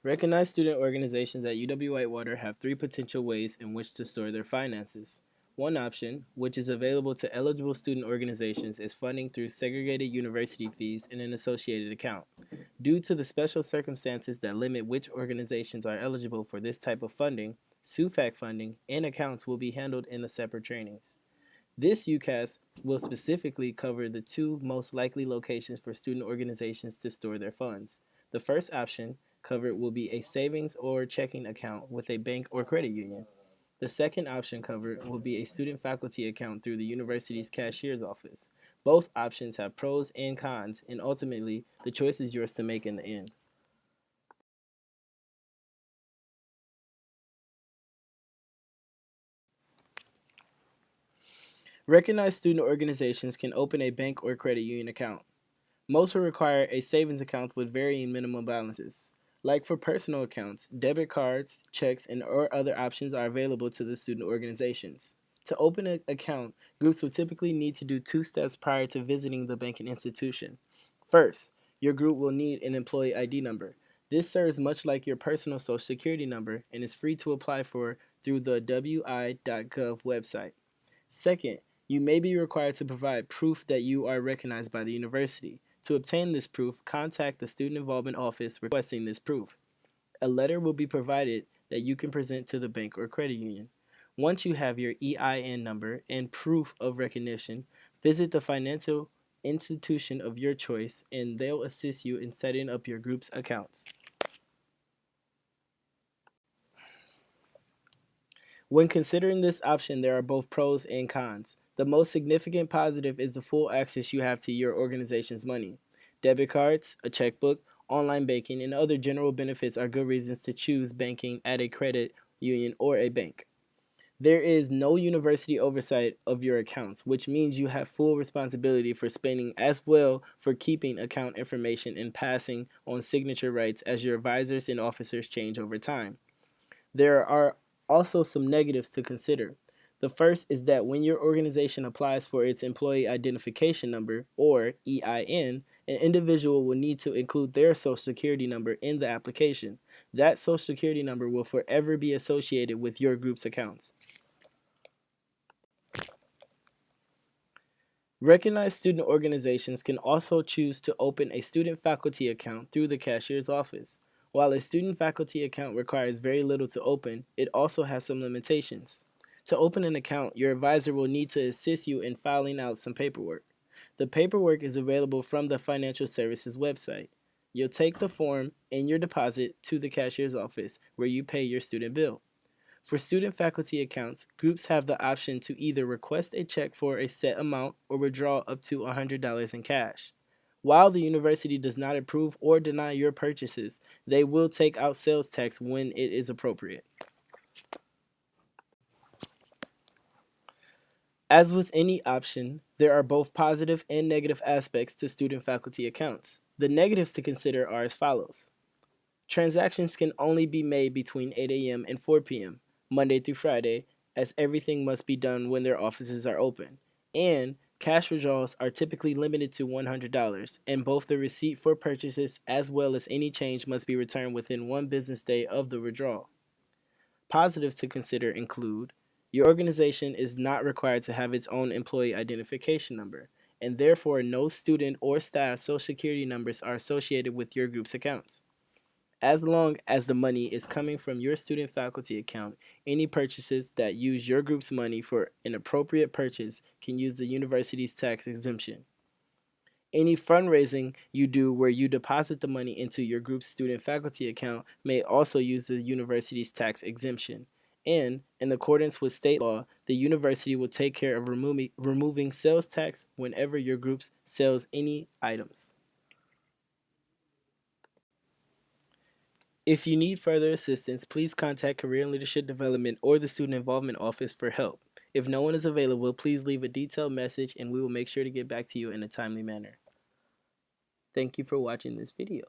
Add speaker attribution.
Speaker 1: Recognized student organizations at UW-Whitewater have three potential ways in which to store their finances. One option, which is available to eligible student organizations, is funding through segregated university fees in an associated account. Due to the special circumstances that limit which organizations are eligible for this type of funding, SUFAC funding and accounts will be handled in the separate trainings. This uCast will specifically cover the two most likely locations for student organizations to store their funds. The first option covered will be a savings or checking account with a bank or credit union. The second option covered will be a student faculty account through the university's cashier's office. Both options have pros and cons, and ultimately, the choice is yours to make in the end. Recognized student organizations can open a bank or credit union account. Most will require a savings account with varying minimum balances. Like for personal accounts, debit cards, checks, and or other options are available to the student organizations. To open an account, groups will typically need to do two steps prior to visiting the banking institution. First, your group will need an employee ID number. This serves much like your personal social security number and is free to apply for through the wi.gov website. Second, you may be required to provide proof that you are recognized by the university. To obtain this proof, contact the Student Involvement Office requesting this proof. A letter will be provided that you can present to the bank or credit union. Once you have your EIN number and proof of recognition, visit the financial institution of your choice and they'll assist you in setting up your group's accounts. When considering this option, there are both pros and cons. The most significant positive is the full access you have to your organization's money. Debit cards, a checkbook, online banking, and other general benefits are good reasons to choose banking at a credit union or a bank. There is no university oversight of your accounts, which means you have full responsibility for spending as well for keeping account information and passing on signature rights as your advisors and officers change over time. There are also some negatives to consider. The first is that when your organization applies for its Employee Identification Number, or EIN, an individual will need to include their Social Security number in the application. That Social Security number will forever be associated with your group's accounts. Recognized student organizations can also choose to open a student faculty account through the cashier's office. While a student faculty account requires very little to open, it also has some limitations. To open an account, your advisor will need to assist you in filing out some paperwork. The paperwork is available from the financial services website. You'll take the form and your deposit to the cashier's office where you pay your student bill. For student faculty accounts, groups have the option to either request a check for a set amount or withdraw up to $100 in cash. While the university does not approve or deny your purchases, they will take out sales tax when it is appropriate. As with any option, there are both positive and negative aspects to student faculty accounts. The negatives to consider are as follows. Transactions can only be made between 8 a.m. and 4 p.m., Monday through Friday, as everything must be done when their offices are open. And cash withdrawals are typically limited to $100, and both the receipt for purchases as well as any change must be returned within one business day of the withdrawal. Positives to consider include your organization is not required to have its own employee identification number, and therefore no student or staff social security numbers are associated with your group's accounts. As long as the money is coming from your student faculty account, any purchases that use your group's money for an appropriate purchase can use the university's tax exemption. Any fundraising you do where you deposit the money into your group's student faculty account may also use the university's tax exemption. And, in accordance with state law, the university will take care of removing sales tax whenever your group sells any items. If you need further assistance, please contact Career and Leadership Development or the Student Involvement Office for help. If no one is available, please leave a detailed message and we will make sure to get back to you in a timely manner. Thank you for watching this video.